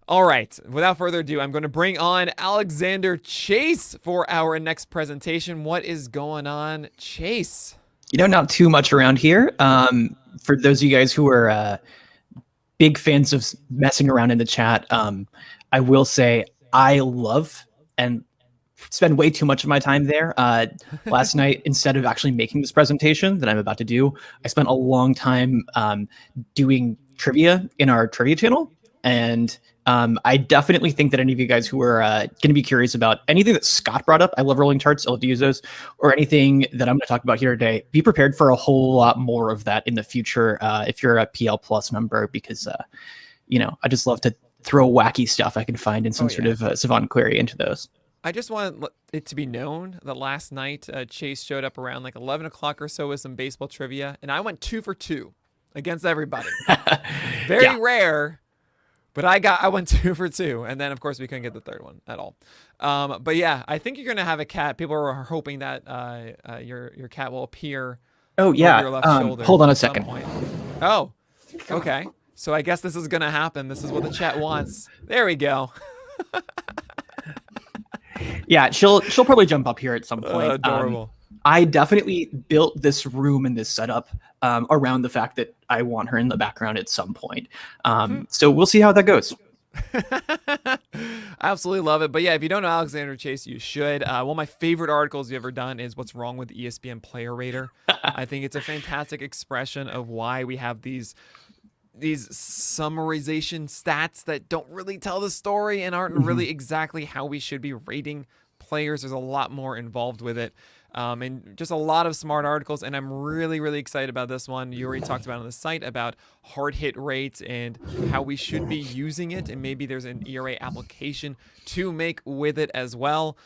All right, without further ado, I'm going to bring on Alexander Chase for our next presentation. What is going on, Chase? Not too much around here. For those of you guys who are big fans of messing around in the chat, I will say I love and spend way too much of my time there. Last night, instead of actually making this presentation that I'm about to do, I spent a long time doing trivia in our trivia channel. And I definitely think that any of you guys who are going to be curious about anything that Scott brought up, I love rolling charts, I love to use those, or anything that I'm going to talk about here today, be prepared for a whole lot more of that in the future if you're a PL Plus member, because, I just love to throw wacky stuff I can find in some sort of Savant query into those. I just want it to be known that last night Chase showed up around like 11 o'clock or so with some baseball trivia, and I went 2 for 2 against everybody. Very rare, but I went 2 for 2, and then of course we couldn't get the third one at all. But yeah, I think you're gonna have a cat. People are hoping that your cat will appear. Oh Over yeah. your left shoulder. Hold on a at some second. point. Oh, okay. So I guess this is gonna happen. This is what the chat wants. There we go. Yeah, she'll probably jump up here at some point. Adorable. I definitely built this room and this setup around the fact that I want her in the background at some point. So we'll see how that goes. I absolutely love it. But yeah, if you don't know Alexander Chase, you should. One of my favorite articles you've ever done is What's Wrong with ESPN Player Rater. I think it's a fantastic expression of why we have these summarization stats that don't really tell the story and aren't really exactly how we should be rating players. There's a lot more involved with it. And just a lot of smart articles, and I'm really, really excited about this one. You already talked about on the site about hard hit rates and how we should be using it, and maybe there's an ERA application to make with it as well.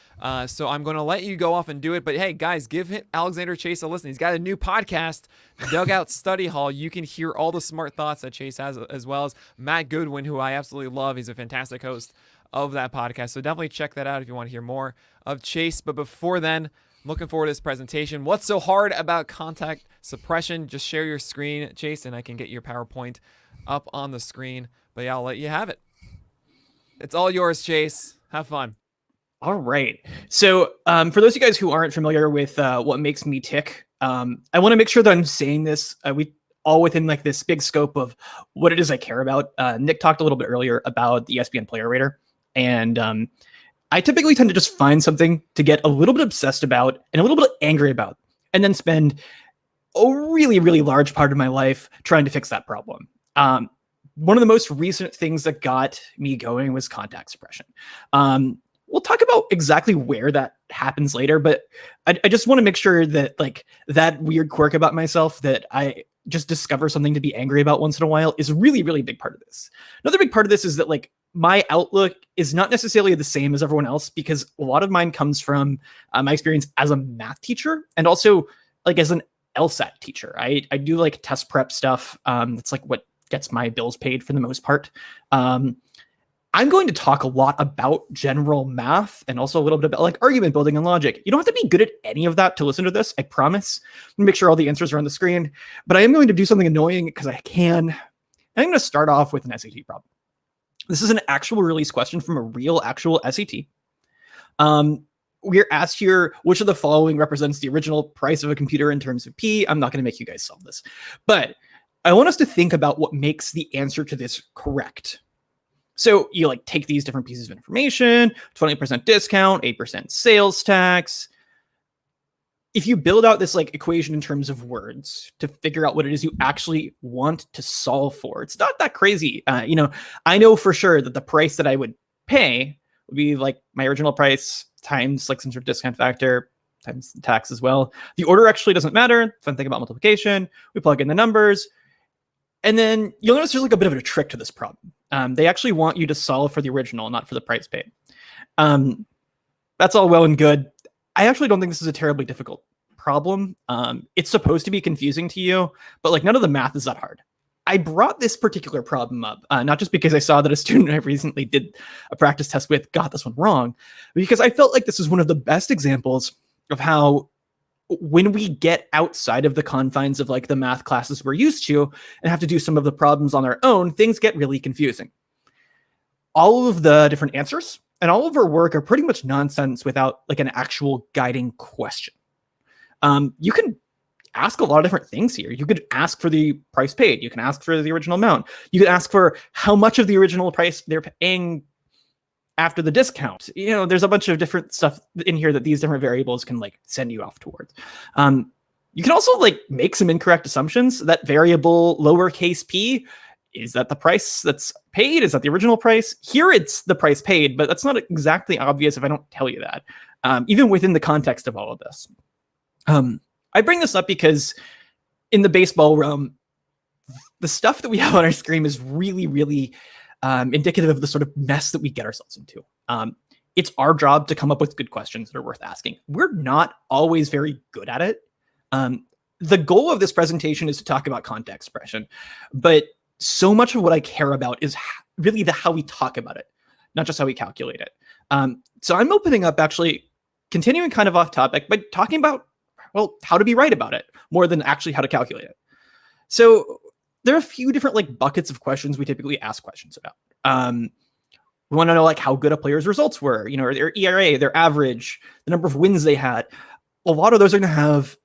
So I'm going to let you go off and do it. But hey, guys, give Alexander Chase a listen. He's got a new podcast, Dugout Study Hall. You can hear all the smart thoughts that Chase has, as well as Matt Goodwin, who I absolutely love. He's a fantastic host of that podcast. So definitely check that out if you want to hear more of Chase. But before then, I'm looking forward to this presentation. What's so hard about contact suppression? Just share your screen, Chase, and I can get your PowerPoint up on the screen. But yeah, I'll let you have it. It's all yours, Chase. Have fun. All right. So for those of you guys who aren't familiar with what makes me tick, I want to make sure that I'm saying this. We all within like this big scope of what it is I care about. Nick talked a little bit earlier about the ESPN Player Rater, and I typically tend to just find something to get a little bit obsessed about and a little bit angry about, and then spend a really, really large part of my life trying to fix that problem. One of the most recent things that got me going was contact suppression. We'll talk about exactly where that happens later, but I just want to make sure that like that weird quirk about myself that I just discover something to be angry about once in a while is a really, really big part of this. Another big part of this is that like my outlook is not necessarily the same as everyone else, because a lot of mine comes from my experience as a math teacher and also like as an LSAT teacher. I do like test prep stuff. It's like what gets my bills paid for the most part. I'm going to talk a lot about general math and also a little bit about like argument building and logic. You don't have to be good at any of that to listen to this, I promise. I'm gonna make sure all the answers are on the screen, but I am going to do something annoying because I can. I'm going to start off with an SAT problem. This is an actual release question from a real actual SAT. We're asked here, which of the following represents the original price of a computer in terms of P? I'm not going to make you guys solve this, but I want us to think about what makes the answer to this correct. So you like take these different pieces of information, 20% discount, 8% sales tax. If you build out this like equation in terms of words to figure out what it is you actually want to solve for, it's not that crazy. I know for sure that the price that I would pay would be like my original price times like some sort of discount factor times the tax as well. The order actually doesn't matter. Fun thing about multiplication, we plug in the numbers. And then you'll notice there's like a bit of a trick to this problem. They actually want you to solve for the original, not for the price paid. That's all well and good. I actually don't think this is a terribly difficult problem. It's supposed to be confusing to you, but like none of the math is that hard. I brought this particular problem up, not just because I saw that a student I recently did a practice test with got this one wrong, because I felt like this is one of the best examples of how when we get outside of the confines of like the math classes we're used to and have to do some of the problems on our own, things get really confusing. all of the different answers and all of our work are pretty much nonsense without like an actual guiding question. You can ask a lot of different things here. You could ask for the price paid. You can ask for the original amount. You could ask for how much of the original price they're paying after the discount. You know, there's a bunch of different stuff in here that these different variables can like send you off towards. You can also like make some incorrect assumptions. That variable lowercase p, is that the price that's paid? Is that the original price? Here it's the price paid, but that's not exactly obvious if I don't tell you that, even within the context of all of this. I bring this up because in the baseball realm, the stuff that we have on our screen is really, really indicative of the sort of mess that we get ourselves into. It's our job to come up with good questions that are worth asking. We're not always very good at it. The goal of this presentation is to talk about context suppression, but so much of what I care about is really how we talk about it, not just how we calculate it. So I'm opening up, actually continuing kind of off topic, by talking about, well, how to be right about it more than actually how to calculate it. So there are a few different like buckets of questions we typically ask questions about. We want to know like how good a player's results were, you know, their ERA, their average, the number of wins they had. A lot of those are going to have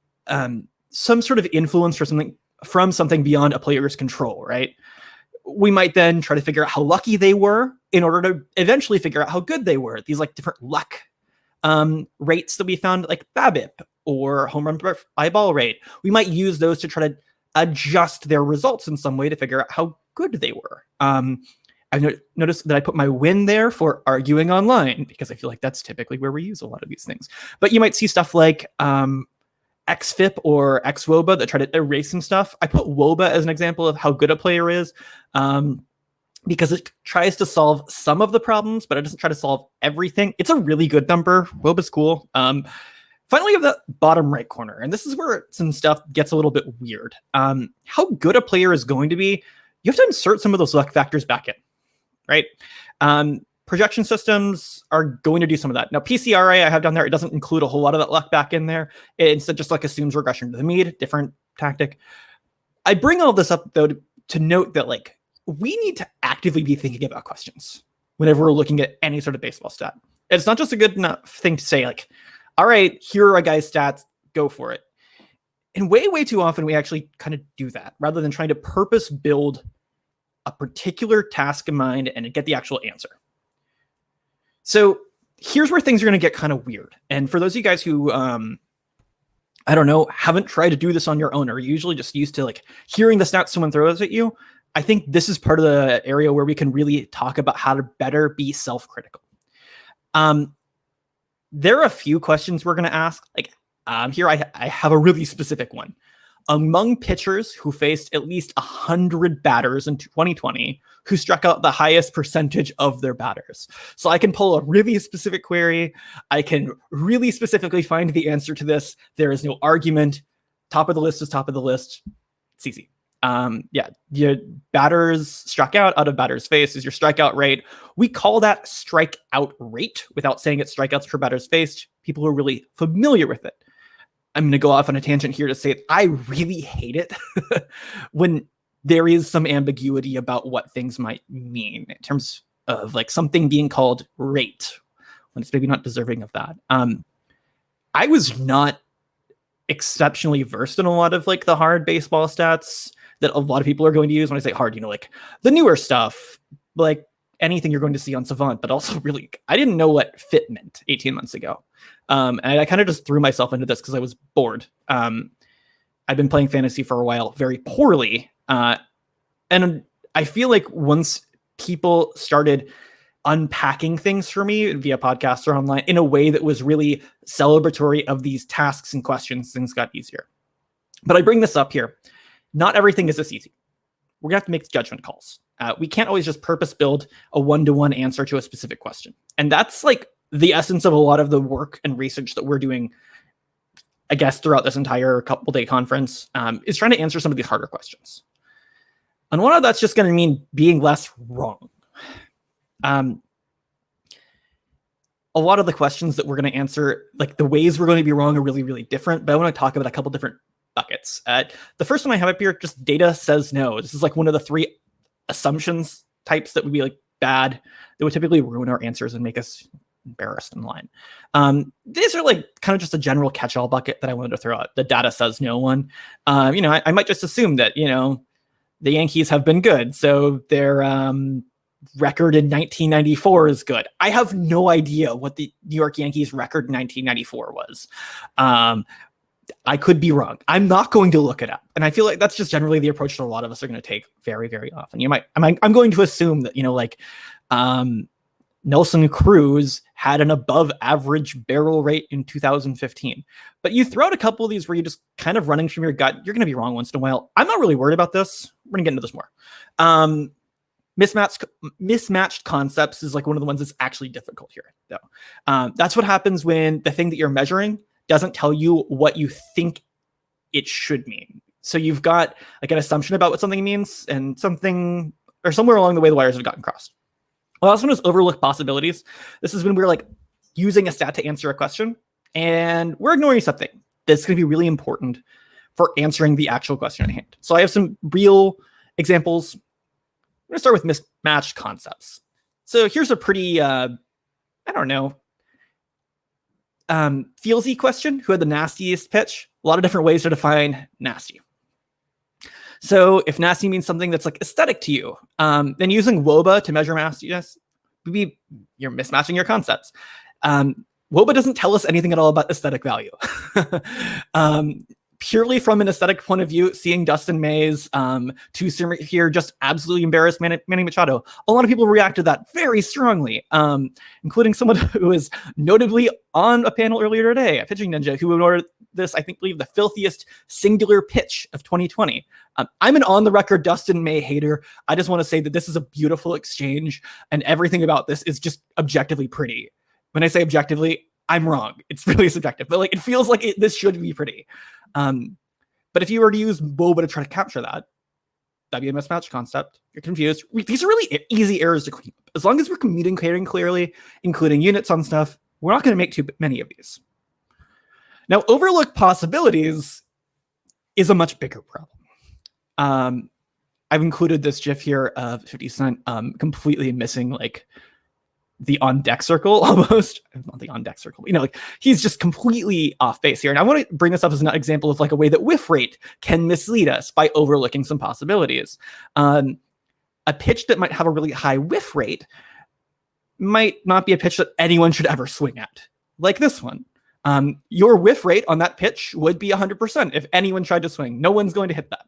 some sort of influence from something beyond a player's control, right? We might then try to figure out how lucky they were in order to eventually figure out how good they were. These like different luck rates that we found, like BABIP or home run per eyeball rate. We might use those to try to adjust their results in some way to figure out how good they were. I've noticed that I put my win there for arguing online because I feel like that's typically where we use a lot of these things. But you might see stuff like XFIP or XWOBA that try to erase some stuff. I put WOBA as an example of how good a player is because it tries to solve some of the problems, but it doesn't try to solve everything. It's a really good number. WOBA's cool. Finally, you have the bottom right corner, and this is where some stuff gets a little bit weird. How good a player is going to be, you have to insert some of those luck factors back in, right? Projection systems are going to do some of that. Now, PCRA I have down there, it doesn't include a whole lot of that luck back in there. It instead just like assumes regression to the mean, different tactic. I bring all this up, though, to note that like we need to actively be thinking about questions whenever we're looking at any sort of baseball stat. It's not just a good enough thing to say like, all right, here are a guy's stats, go for it. And way, way too often we actually kind of do that rather than trying to purpose build a particular task in mind and get the actual answer. So here's where things are going to get kind of weird. And for those of you guys who, I don't know, haven't tried to do this on your own or usually just used to like hearing the stats someone throws at you, I think this is part of the area where we can really talk about how to better be self-critical. There are a few questions we're going to ask. Like here, I have a really specific one. Among pitchers who faced at least 100 batters in 2020, who struck out the highest percentage of their batters. So I can pull a really specific query. I can really specifically find the answer to this. There is no argument. Top of the list is top of the list. It's easy. Your batters struck out of batters faced is your strikeout rate. We call that strikeout rate without saying it's strikeouts per batters faced. People who are really familiar with it. I'm going to go off on a tangent here to say I really hate it when there is some ambiguity about what things might mean in terms of like something being called rate when it's maybe not deserving of that. I was not exceptionally versed in a lot of like the hard baseball stats that a lot of people are going to use. When I say hard, you know, like the newer stuff, like anything you're going to see on Savant, but also really, I didn't know what fit meant 18 months ago. And I kind of just threw myself into this because I was bored. I've been playing fantasy for a while, very poorly. And I feel like once people started unpacking things for me via podcasts or online in a way that was really celebratory of these tasks and questions, things got easier. But I bring this up here. Not everything is this easy. We're going to have to make judgment calls. We can't always just purpose build a one-to-one answer to a specific question. And that's like the essence of a lot of the work and research that we're doing, I guess, throughout this entire couple-day conference, is trying to answer some of these harder questions. And one of that's just going to mean being less wrong. A lot of the questions that we're going to answer, like the ways we're going to be wrong are really, really different, but I want to talk about a couple different buckets. The first one I have up here, just data says no. This is like one of the three assumptions types that would be like bad. They would typically ruin our answers and make us embarrassed in line. These are like kind of just a general catch-all bucket that I wanted to throw out. The data says no one. I might just assume that, the Yankees have been good. So their record in 1994 is good. I have no idea what the New York Yankees record in 1994 was. I could be wrong. I'm not going to look it up. And I feel like that's just generally the approach that a lot of us are going to take very, very often. I'm going to assume that, Nelson Cruz had an above average barrel rate in 2015. But you throw out a couple of these where you're just kind of running from your gut. You're going to be wrong once in a while. I'm not really worried about this. We're going to get into this more. Mismatched concepts is like one of the ones that's actually difficult here, though. That's what happens when the thing that you're measuring doesn't tell you what you think it should mean. So you've got like an assumption about what something means, and something or somewhere along the way the wires have gotten crossed. Well, last one is overlook possibilities. This is when we're like using a stat to answer a question, and we're ignoring something that's going to be really important for answering the actual question at hand. So I have some real examples. I'm going to start with mismatched concepts. So here's a pretty, feelsy question. Who had the nastiest pitch? A lot of different ways to define nasty. So if nasty means something that's like aesthetic to you, then using WOBA to measure nastiness, maybe you're mismatching your concepts. WOBA doesn't tell us anything at all about aesthetic value. Purely from an aesthetic point of view, seeing Dustin May's two-seamer here just absolutely embarrassed Manny Machado. A lot of people react to that very strongly, including someone who was notably on a panel earlier today, a Pitching Ninja, who awarded this, I believe, the filthiest singular pitch of 2020. I'm an on-the-record Dustin May hater. I just want to say that this is a beautiful exchange, and everything about this is just objectively pretty. When I say objectively, I'm wrong. It's really subjective, but like it feels like this should be pretty. But if you were to use WOBA to try to capture that, that'd be a mismatched concept. You're confused. These are really easy errors to clean up. As long as we're communicating clearly, including units on stuff, we're not going to make too many of these. Now, overlook possibilities is a much bigger problem. I've included this GIF here of 50 Cent completely missing like the on deck circle almost. Not the on deck circle, but, like he's just completely off base here. And I want to bring this up as an example of like a way that whiff rate can mislead us by overlooking some possibilities. A pitch that might have a really high whiff rate might not be a pitch that anyone should ever swing at, like this one. Your whiff rate on that pitch would be 100% if anyone tried to swing. No one's going to hit that.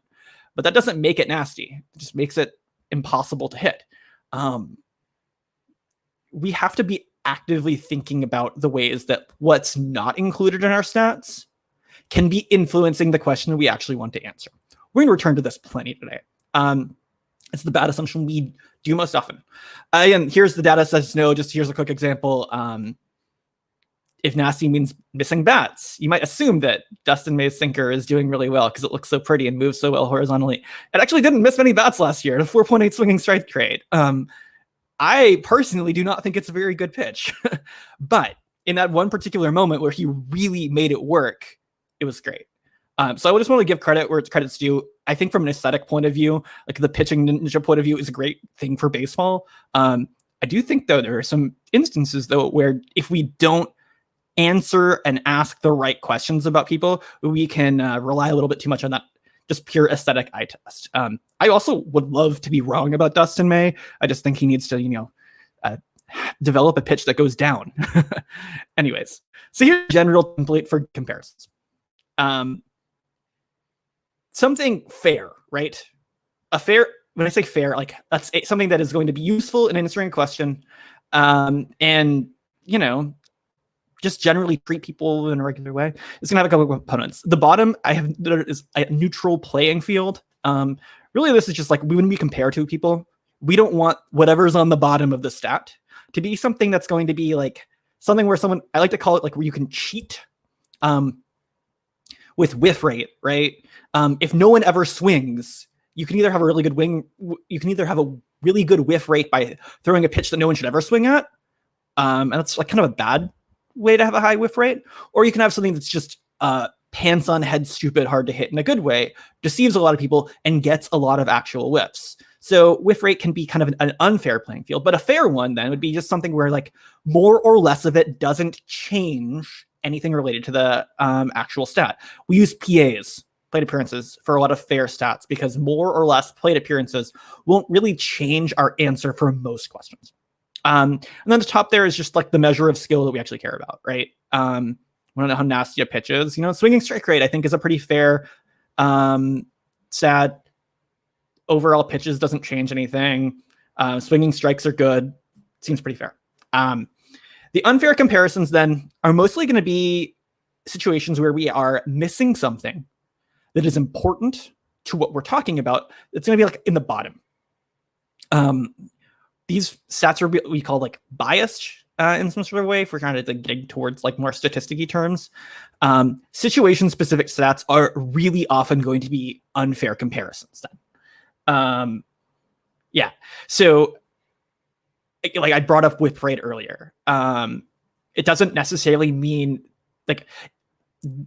But that doesn't make it nasty. It just makes it impossible to hit. We have to be actively thinking about the ways that what's not included in our stats can be influencing the question we actually want to answer. We're going to return to this plenty today. It's the bad assumption we do most often. And here's the data says no. Just here's a quick example. If nasty means missing bats, you might assume that Dustin May's sinker is doing really well because it looks so pretty and moves so well horizontally. It actually didn't miss many bats last year at a 4.8 swinging strike rate. I personally do not think it's a very good pitch, but in that one particular moment where he really made it work, it was great. So I just want to give credit where it's credit's due. I think from an aesthetic point of view, like the Pitching Ninja point of view is a great thing for baseball. I do think though, there are some instances though, where if we don't answer and ask the right questions about people, we can rely a little bit too much on that just pure aesthetic eye test. I also would love to be wrong about Dustin May. I just think he needs to, develop a pitch that goes down. Anyways, so here's a general template for comparisons. Something fair, right? When I say fair, like that's something that is going to be useful in answering a question. And, just generally treat people in a regular way. It's gonna have a couple of components. The bottom there is a neutral playing field. Really, this is just like when we compare two people, we don't want whatever's on the bottom of the stat to be something that's going to be like something where I like to call it like where you can cheat with whiff rate, right? If no one ever swings, you can either have a really good really good whiff rate by throwing a pitch that no one should ever swing at. And that's like kind of a bad way to have a high whiff rate, or you can have something that's just pants on head stupid hard to hit in a good way, deceives a lot of people and gets a lot of actual whiffs. So whiff rate can be kind of an unfair playing field, but a fair one then would be just something where like more or less of it doesn't change anything related to the actual stat. We use PAs, plate appearances, for a lot of fair stats because more or less plate appearances won't really change our answer for most questions. And then the top there is just like the measure of skill that we actually care about, right? We want to know how nasty a pitch is. Swinging strike rate, I think, is a pretty fair stat. Overall pitches doesn't change anything. Swinging strikes are good. Seems pretty fair. The unfair comparisons then are mostly going to be situations where we are missing something that is important to what we're talking about. It's going to be like in the bottom. These stats are what we call like biased in some sort of way if we're trying to like, get towards like more statistical terms. Situation specific stats are really often going to be unfair comparisons then. Yeah. So like I brought up whiff rate earlier. It doesn't necessarily mean like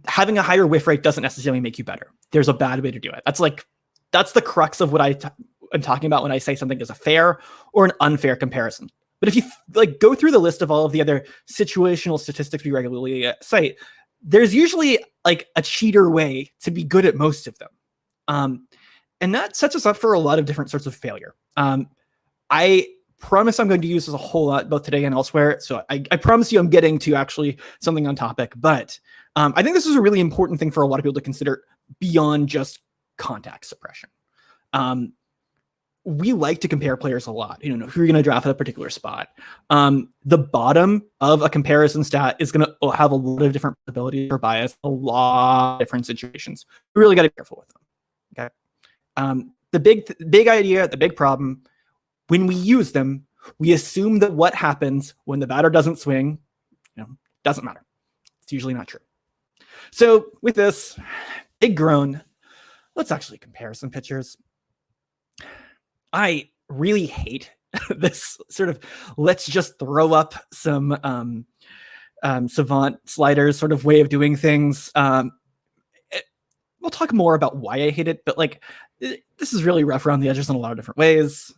having a higher whiff rate doesn't necessarily make you better. There's a bad way to do it. That's the crux of what I'm talking about when I say something is a fair or an unfair comparison. But if you like go through the list of all of the other situational statistics we regularly cite, there's usually like a cheater way to be good at most of them. And that sets us up for a lot of different sorts of failure. I promise I'm going to use this a whole lot both today and elsewhere. So I promise you I'm getting to actually something on topic. But I think this is a really important thing for a lot of people to consider beyond just contact suppression. We like to compare players a lot. Who you're going to draft at a particular spot. The bottom of a comparison stat is going to have a lot of different possibilities for bias, a lot of different situations. We really got to be careful with them. Okay. The big idea, the big problem, when we use them, we assume that what happens when the batter doesn't swing, doesn't matter. It's usually not true. So with this big groan, let's actually compare some pitchers. I really hate this sort of let's just throw up some savant sliders sort of way of doing things. We'll talk more about why I hate it, but like this is really rough around the edges in a lot of different ways.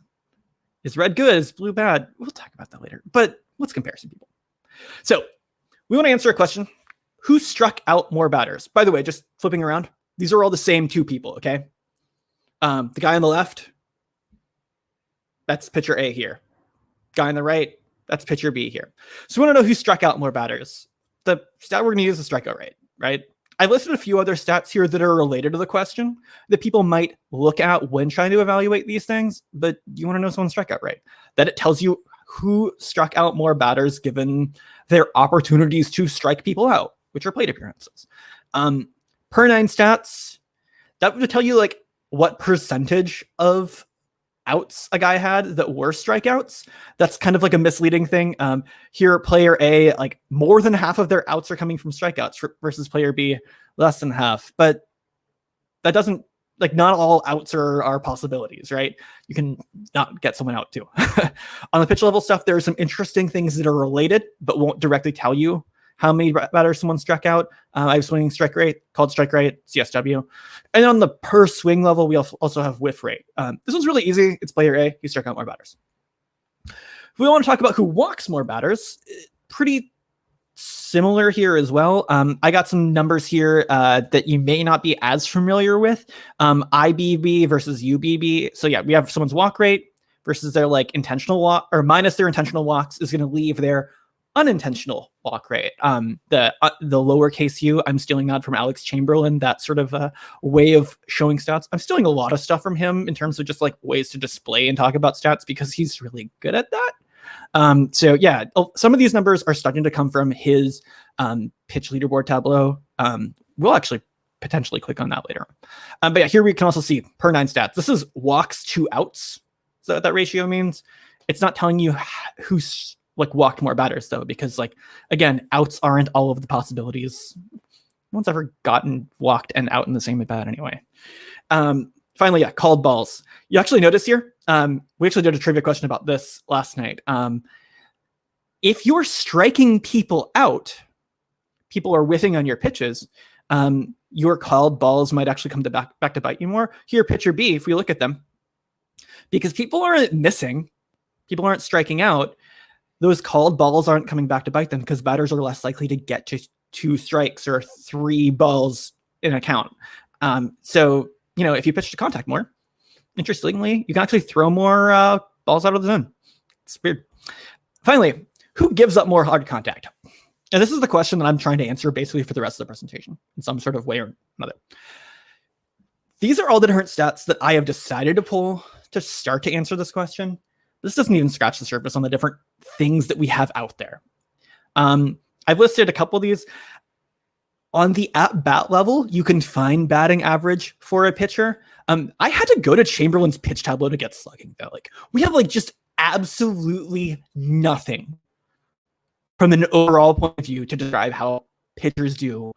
Is red good? Is blue bad? We'll talk about that later, but let's compare some people. So we want to answer a question. Who struck out more batters? By the way, just flipping around, these are all the same two people, okay? The guy on the left, that's pitcher A here. Guy on the right, that's pitcher B here. So we want to know who struck out more batters. The stat we're going to use is strikeout rate, right? I listed a few other stats here that are related to the question that people might look at when trying to evaluate these things, but you want to know someone's strikeout rate. That it tells you who struck out more batters given their opportunities to strike people out, which are plate appearances. Per nine stats, that would tell you like what percentage of outs a guy had that were strikeouts. That's kind of like a misleading thing. Here, player A, like more than half of their outs are coming from strikeouts versus player B, less than half. But that doesn't, like not all outs are possibilities, right? You can not get someone out too. On the pitch level stuff, there are some interesting things that are related, but won't directly tell you how many batters someone struck out. I have swinging strike rate, called strike rate, CSW. And on the per swing level, we also have whiff rate. This one's really easy. It's player A. He struck out more batters. If we want to talk about who walks more batters, pretty similar here as well. I got some numbers here that you may not be as familiar with. IBB versus UBB. So yeah, we have someone's walk rate versus their like intentional walk, or minus their intentional walks is going to leave their unintentional walk rate. The lowercase u, I'm stealing that from Alex Chamberlain, that sort of way of showing stats. I'm stealing a lot of stuff from him in terms of just like ways to display and talk about stats because he's really good at that. So yeah, some of these numbers are starting to come from his pitch leaderboard tableau. We'll actually potentially click on that later. But yeah, here we can also see per nine stats. This is walks to outs. So what that ratio means. It's not telling you who's like walked more batters though, because like, again, outs aren't all of the possibilities. No one's ever gotten walked and out in the same at bat anyway. Finally, yeah, called balls. You actually notice here, we actually did a trivia question about this last night. If you're striking people out, people are whiffing on your pitches, your called balls might actually come back to bite you more. Here, pitcher B, if we look at them, because people aren't missing, people aren't striking out. Those called balls aren't coming back to bite them because batters are less likely to get to 2 strikes or 3 balls in a count. So, if you pitch to contact more, interestingly, you can actually throw more balls out of the zone. It's weird. Finally, who gives up more hard contact? And this is the question that I'm trying to answer basically for the rest of the presentation in some sort of way or another. These are all the different stats that I have decided to pull to start to answer this question. This doesn't even scratch the surface on the different things that we have out there. I've listed a couple of these. On the at-bat level, you can find batting average for a pitcher. I had to go to Chamberlain's pitch tableau to get slugging, though. We have just absolutely nothing from an overall point of view to describe how pitchers do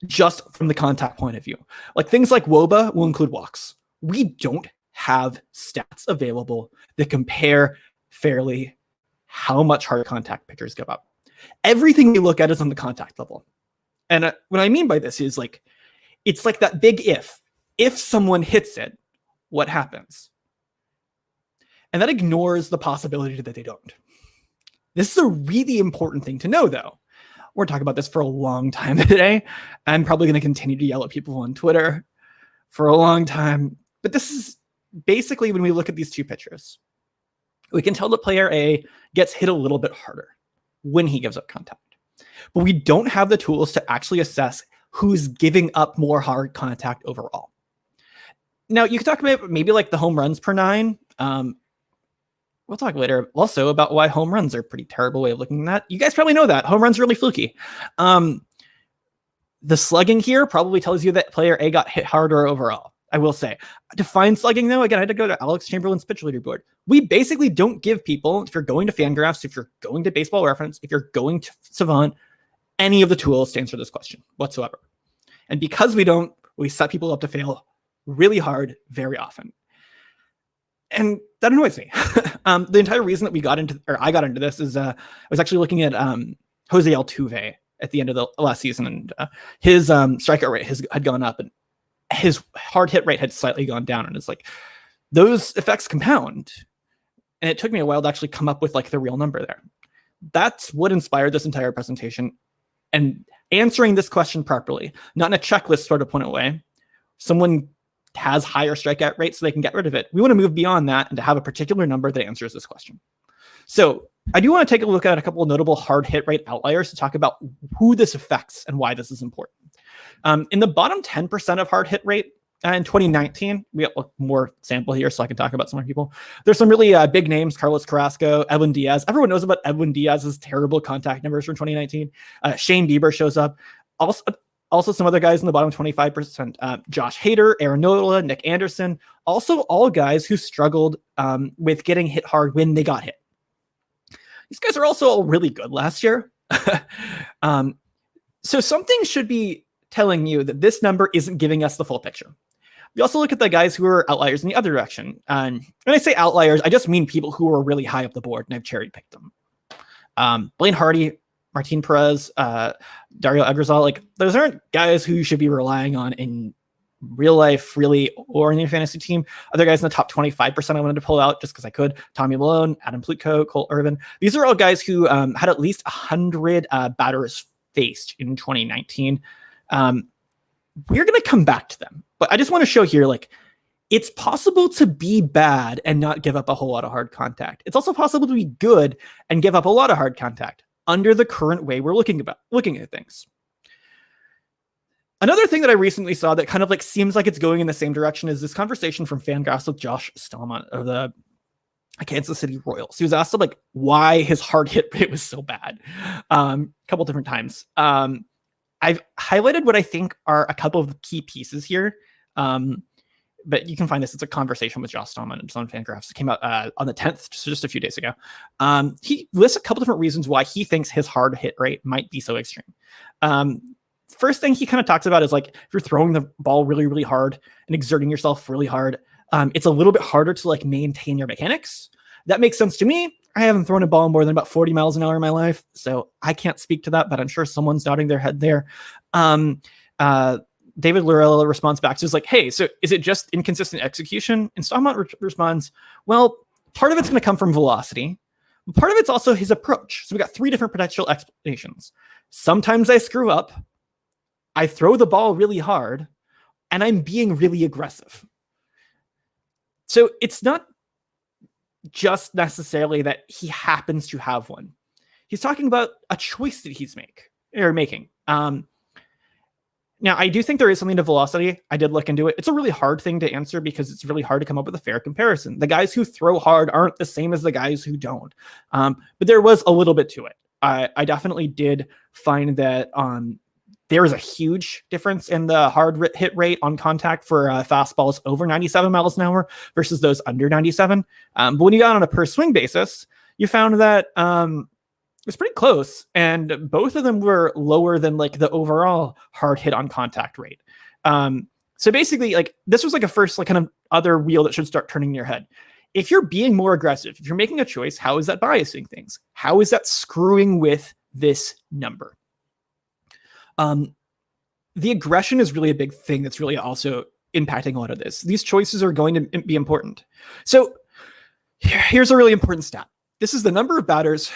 just from the contact point of view. Things like WOBA will include walks. We don't have stats available that compare fairly how much hard contact pitchers give up. Everything we look at is on the contact level. And what I mean by this is it's like that big if. If someone hits it, what happens? And that ignores the possibility that they don't. This is a really important thing to know, though. We're talking about this for a long time today. I'm probably going to continue to yell at people on Twitter for a long time. But this is basically when we look at these two pictures. We can tell that player A gets hit a little bit harder when he gives up contact. But we don't have the tools to actually assess who's giving up more hard contact overall. Now, you can talk about maybe the home runs per 9. We'll talk later also about why home runs are a pretty terrible way of looking at that. You guys probably know that. Home runs are really fluky. The slugging here probably tells you that player A got hit harder overall. I will say. Define slugging, though, again, I had to go to Alex Chamberlain's pitch leaderboard. We basically don't give people, if you're going to Fangraphs, if you're going to Baseball Reference, if you're going to Savant, any of the tools to answer this question whatsoever. And because we don't, we set people up to fail really hard very often. And that annoys me. The entire reason that I got into this is I was actually looking at Jose Altuve at the end of the last season, and his strikeout rate had gone up, and his hard hit rate had slightly gone down. And it's those effects compound. And it took me a while to actually come up with the real number there. That's what inspired this entire presentation. And answering this question properly, not in a checklist sort of point away, someone has higher strikeout rates so they can get rid of it. We want to move beyond that and to have a particular number that answers this question. So I do want to take a look at a couple of notable hard hit rate outliers to talk about who this affects and why this is important. In the bottom 10% of hard hit rate in 2019, we have more sample here so I can talk about some more people. There's some really big names: Carlos Carrasco, Edwin Diaz. Everyone knows about Edwin Diaz's terrible contact numbers from 2019. Shane Bieber shows up. Also some other guys in the bottom 25%, Josh Hader, Aaron Nola, Nick Anderson, also all guys who struggled with getting hit hard when they got hit. These guys are also all really good last year. So something should be telling you that this number isn't giving us the full picture. We also look at the guys who are outliers in the other direction. When I say outliers, I just mean people who are really high up the board, and I've cherry picked them. Blaine Hardy, Martin Perez, Dario Agrazal, those aren't guys who you should be relying on in real life, really, or in your fantasy team. Other guys in the top 25% I wanted to pull out just because I could: Tommy Malone, Adam Plutko, Cole Irvin. These are all guys who had at least 100 batters faced in 2019. We're going to come back to them, but I just want to show here, it's possible to be bad and not give up a whole lot of hard contact. It's also possible to be good and give up a lot of hard contact under the current way we're looking at things. Another thing that I recently saw that kind of seems like it's going in the same direction is this conversation from Fangraphs with Josh Stahlmann of the Kansas City Royals. He was asked why his hard hit rate was so bad a couple different times. I've highlighted what I think are a couple of the key pieces here. But you can find this. It's a conversation with Josh Stahlmann. It's on Fangraphs. It came out on the 10th, just a few days ago. He lists a couple different reasons why he thinks his hard hit rate might be so extreme. First thing he kind of talks about is if you're throwing the ball really, really hard and exerting yourself really hard, it's a little bit harder to maintain your mechanics. That makes sense to me. I haven't thrown a ball more than about 40 miles an hour in my life, so I can't speak to that, but I'm sure someone's nodding their head there. David Lorella responds back to is like, hey, so is it just inconsistent execution? And Stahlmann responds, well, part of it's going to come from velocity. But part of it's also his approach. So we got 3 different potential explanations. Sometimes I screw up. I throw the ball really hard, and I'm being really aggressive. So it's not just necessarily that he happens to have one. He's talking about a choice that he's making. Now, I do think there is something to velocity. I did look into it. It's a really hard thing to answer because it's really hard to come up with a fair comparison. The guys who throw hard aren't the same as the guys who don't. But there was a little bit to it. I definitely did find that there was a huge difference in the hard hit rate on contact for fastballs over 97 miles an hour versus those under 97. But when you got on a per swing basis, you found that it was pretty close, and both of them were lower than like the overall hard hit on contact rate. So basically, like this was like a first like kind of other wheel that should start turning in your head. If you're being more aggressive, if you're making a choice, how is that biasing things? How is that screwing with this number? The aggression is really a big thing that's really also impacting a lot of this. These choices are going to be important. So here's a really important stat. This is the number of batters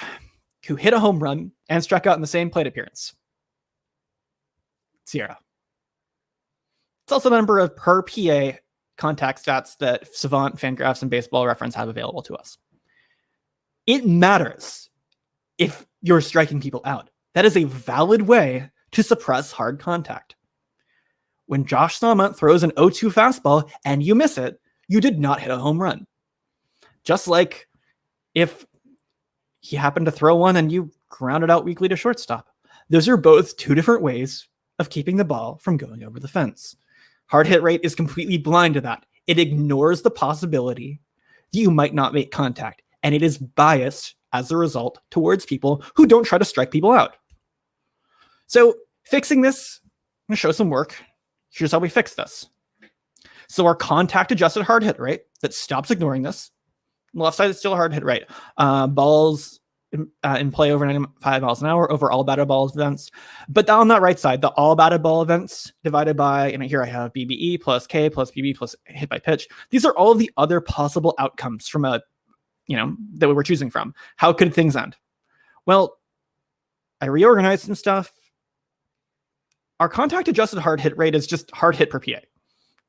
who hit a home run and struck out in the same plate appearance. 0. It's also the number of per PA contact stats that Savant, Fangraphs, and Baseball Reference have available to us. It matters if you're striking people out. That is a valid way to suppress hard contact. When Josh Stahlmann throws an 0-2 fastball and you miss it, you did not hit a home run. Just like if he happened to throw one and you grounded out weakly to shortstop. Those are both 2 different ways of keeping the ball from going over the fence. Hard hit rate is completely blind to that. It ignores the possibility that you might not make contact, and it is biased as a result towards people who don't try to strike people out. So fixing this, I'm going to show some work. Here's how we fix this. So our contact adjusted hard hit rate that stops ignoring this. On the left side is still a hard hit rate. Balls in play over 95 miles an hour over all batted ball events. But on that right side, the all batted ball events divided by, and here I have BBE plus K plus BB plus hit by pitch. These are all of the other possible outcomes from that we were choosing from. How could things end? Well, I reorganized some stuff. Our contact adjusted hard hit rate is just hard hit per PA.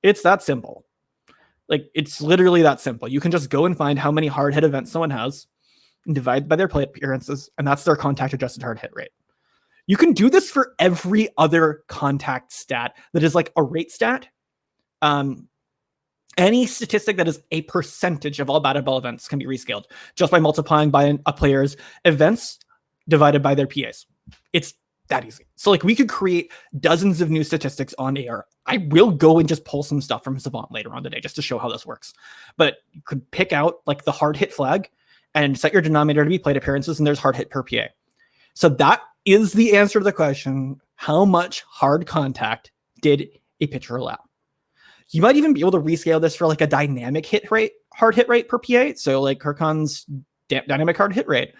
It's that simple. Like, it's literally that simple. You can just go and find how many hard hit events someone has and divide by their plate appearances, and that's their contact adjusted hard hit rate. You can do this for every other contact stat that is like a rate stat. Any statistic that is a percentage of all batted ball events can be rescaled just by multiplying by a player's events divided by their PAs. It's that easy. So like we could create dozens of new statistics on air. I will go and just pull some stuff from Savant later on today just to show how this works. But you could pick out like the hard hit flag and set your denominator to be plate appearances, and there's hard hit per PA. So that is the answer to the question, how much hard contact did a pitcher allow? You might even be able to rescale this for like a dynamic hard hit rate per PA. So like Kirkon's dynamic hard hit rate.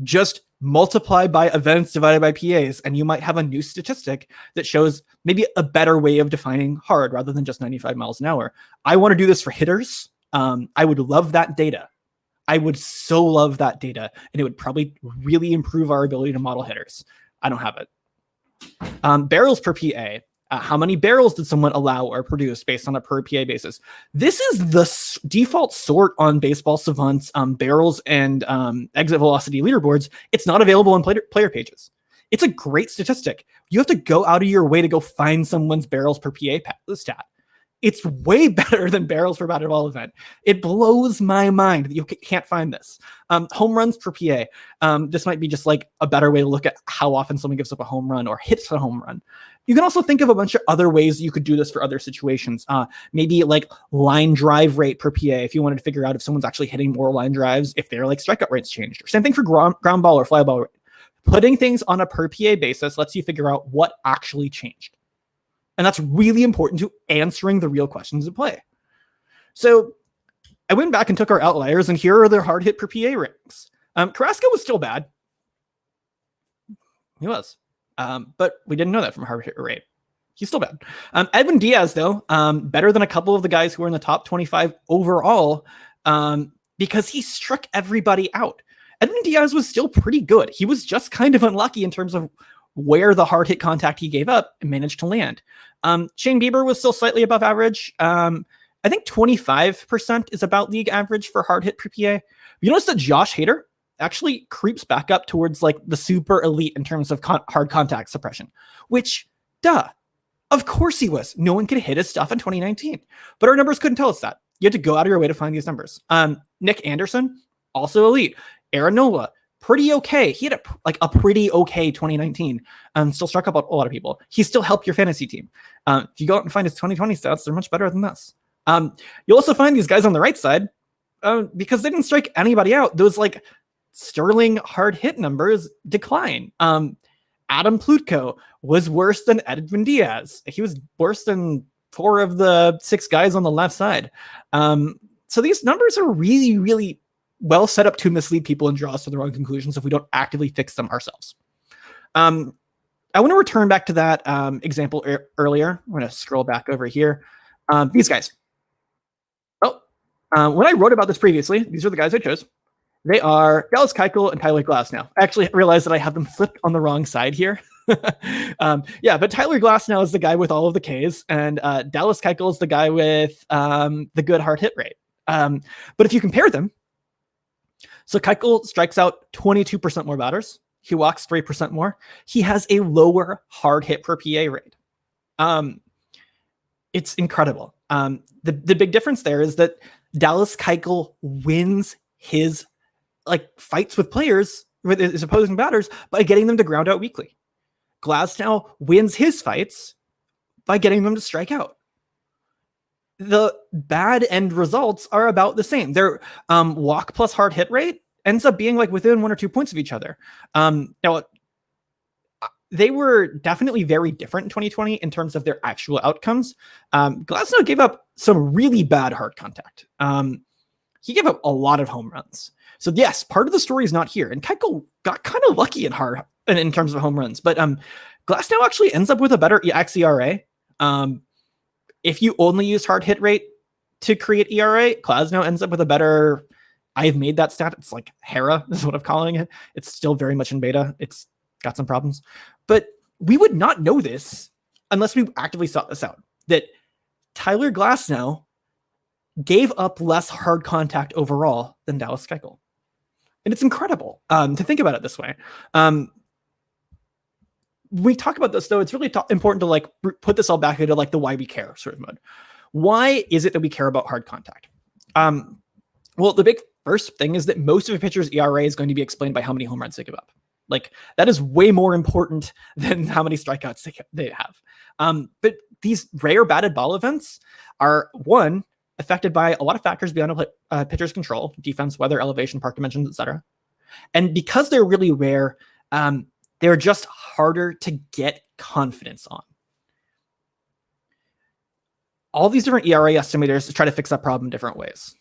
Just multiply by events divided by PAs, and you might have a new statistic that shows maybe a better way of defining hard rather than just 95 miles an hour. I want to do this for hitters. I would love that data. I would so love that data, and it would probably really improve our ability to model hitters. I don't have it. Barrels per PA. How many barrels did someone allow or produce based on a per PA basis? This is the default sort on Baseball Savant's barrels and exit velocity leaderboards. It's not available on player pages. It's a great statistic. You have to go out of your way to go find someone's barrels per PA stat. It's way better than barrels per batted ball event. It blows my mind that you can't find this. Home runs per PA. This might be just like a better way to look at how often someone gives up a home run or hits a home run. You can also think of a bunch of other ways you could do this for other situations. Maybe like line drive rate per PA if you wanted to figure out if someone's actually hitting more line drives, if their like strikeout rates changed. Or same thing for ground ball or fly ball rate. Putting things on a per PA basis lets you figure out what actually changed. And that's really important to answering the real questions at play. So I went back and took our outliers, and here are their hard hit per PA ranks. Carrasco was still bad. He was. But we didn't know that from hard hit rate. He's still bad. Edwin Diaz, though, better than a couple of the guys who are in the top 25 overall, because he struck everybody out. Edwin Diaz was still pretty good. He was just kind of unlucky in terms of where the hard hit contact he gave up and managed to land. Shane Bieber was still slightly above average. I think 25% is about league average for hard hit per PA. You notice that Josh Hader actually creeps back up towards like the super elite in terms of hard contact suppression, which, duh, of course he was. No one could hit his stuff in 2019, but our numbers couldn't tell us that. You had to go out of your way to find these numbers. Nick Anderson, also elite. Aaron Nola, pretty okay. He had a pretty okay 2019. Still struck up a lot of people. He still helped your fantasy team. If you go out and find his 2020 stats, they're much better than this. You'll also find these guys on the right side because they didn't strike anybody out. Those like sterling hard hit numbers decline. Adam Plutko was worse than Edwin Diaz. He was worse than 4 of the 6 guys on the left side. So these numbers are really, really well set up to mislead people and draw us to the wrong conclusions if we don't actively fix them ourselves. I want to return back to that example earlier. I'm going to scroll back over here. These guys. When I wrote about this previously, these are the guys I chose. They are Dallas Kekel and Tyler Glasnow. I actually realized that I have them flipped on the wrong side here. But Tyler Glasnow is the guy with all of the Ks, and Dallas Kekel is the guy with the good hard hit rate. But if you compare them, so Kekel strikes out 22% more batters. He walks 3% more. He has a lower hard hit per PA rate. It's incredible. The big difference there is that Dallas Kekel wins his fights with players, with his opposing batters, by getting them to ground out weakly. Glasnow wins his fights by getting them to strike out. The bad end results are about the same. Their walk plus hard hit rate ends up being within 1 or 2 points of each other. Now, they were definitely very different in 2020 in terms of their actual outcomes. Glasnow gave up some really bad hard contact. He gave up a lot of home runs. So yes, part of the story is not here. And Kekel got kind of lucky in terms of home runs. But Glasnow actually ends up with a better xERA. If you only use hard hit rate to create ERA, Glasnow ends up with a better... I've made that stat. It's like Hera is what I'm calling it. It's still very much in beta. It's got some problems. But we would not know this unless we actively sought this out. That Tyler Glasnow gave up less hard contact overall than Dallas Kekel. And it's incredible to think about it this way. We talk about this, though, it's really important to put this all back into the why we care sort of mode. Why is it that we care about hard contact? Well, the big first thing is that most of a pitcher's ERA is going to be explained by how many home runs they give up. That is way more important than how many strikeouts they have. But these rare batted ball events are, one, affected by a lot of factors beyond a pitcher's control: defense, weather, elevation, park dimensions, etc. And because they're really rare, they're just harder to get confidence on. All these different ERA estimators try to fix that problem in different ways.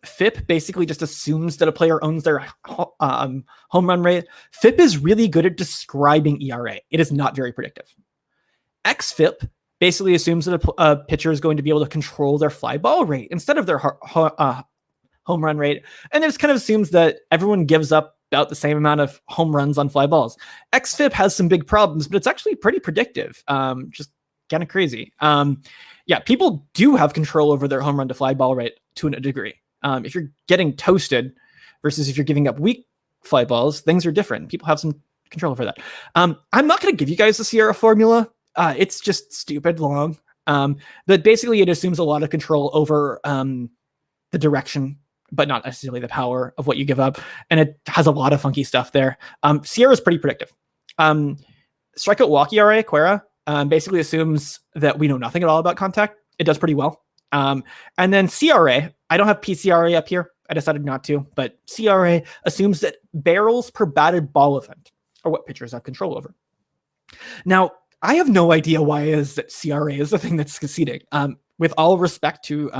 FIP basically just assumes that a player owns their home run rate. FIP is really good at describing ERA. It is not very predictive. XFIP basically assumes that a pitcher is going to be able to control their fly ball rate instead of their home run rate. And it just kind of assumes that everyone gives up about the same amount of home runs on fly balls. XFIP has some big problems, but it's actually pretty predictive. Just kind of crazy. People do have control over their home run to fly ball rate to a degree. If you're getting toasted versus if you're giving up weak fly balls, things are different. People have some control over that. I'm not going to give you guys the Sierra formula. It's just stupid long. But basically it assumes a lot of control over the direction, but not necessarily the power of what you give up. And it has a lot of funky stuff there. Sierra is pretty predictive. Strikeout walk ERA, Quera, basically assumes that we know nothing at all about contact. It does pretty well. And then CRA, I don't have PCRA up here. I decided not to, but CRA assumes that barrels per batted ball event are what pitchers have control over. Now, I have no idea why it is that CRA is the thing that's succeeding. With all respect to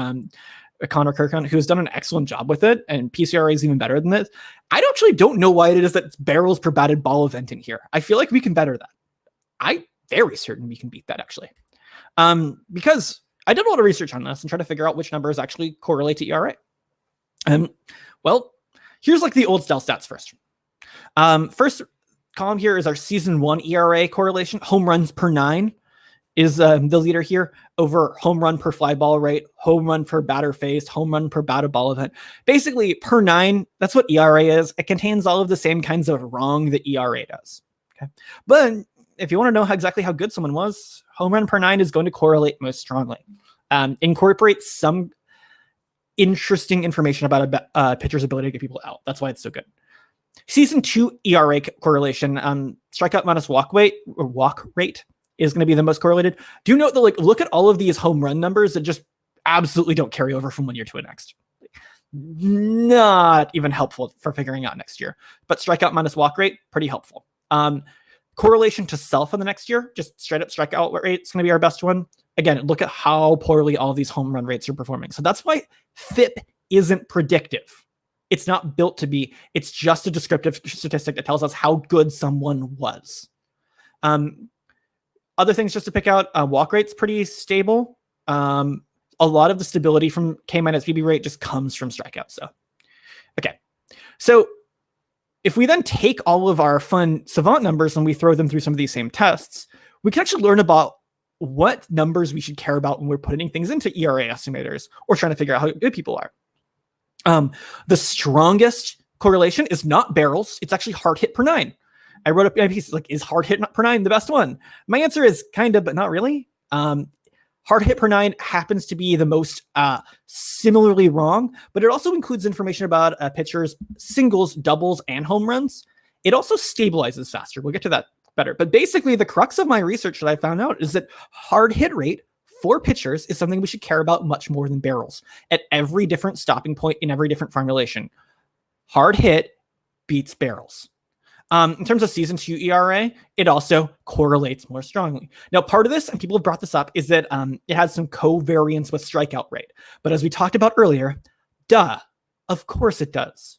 Connor Kirkhunt, who has done an excellent job with it, and PCRA is even better than this. I actually don't know why it is that it's barrels per batted ball event in here. I feel like we can better that. I'm very certain we can beat that, actually. Because I did a lot of research on this and try to figure out which numbers actually correlate to ERA. Well, here's like the old style stats first. First column here is our season 1 ERA correlation. Home runs per 9 is the leader here over home run per fly ball rate, home run per batter faced, home run per batted ball event. Basically, per 9, that's what ERA is. It contains all of the same kinds of wrong that ERA does. Okay, but if you want to know exactly how good someone was, home run per 9 is going to correlate most strongly. Incorporate some interesting information about a pitcher's ability to get people out. That's why it's so good. Season 2 ERA correlation, strikeout minus walk rate is going to be the most correlated. Do note that, like, look at all of these home run numbers that just absolutely don't carry over from one year to the next. Not even helpful for figuring out next year. But strikeout minus walk rate, pretty helpful. Correlation to self in the next year, just straight up strikeout rate, it's going to be our best one. Again, look at how poorly all these home run rates are performing. So that's why FIP isn't predictive. It's not built to be. It's just a descriptive statistic that tells us how good someone was. Other things just to pick out, walk rate's pretty stable. A lot of the stability from K minus BB rate just comes from strikeouts. So, okay. So if we then take all of our fun savant numbers and we throw them through some of these same tests, we can actually learn about what numbers we should care about when we're putting things into ERA estimators or trying to figure out how good people are. The strongest correlation is not barrels. It's actually hard hit per 9. I wrote up a piece like, is hard hit per 9 the best one? My answer is kind of, but not really. Hard hit per 9 happens to be the most similarly wrong, but it also includes information about pitchers' singles, doubles, and home runs. It also stabilizes faster. We'll get to that better. But basically, the crux of my research that I found out is that hard hit rate for pitchers is something we should care about much more than barrels at every different stopping point in every different formulation. Hard hit beats barrels. In terms of season 2 ERA, it also correlates more strongly. Now, part of this, and people have brought this up, is that it has some covariance with strikeout rate. But as we talked about earlier, of course it does.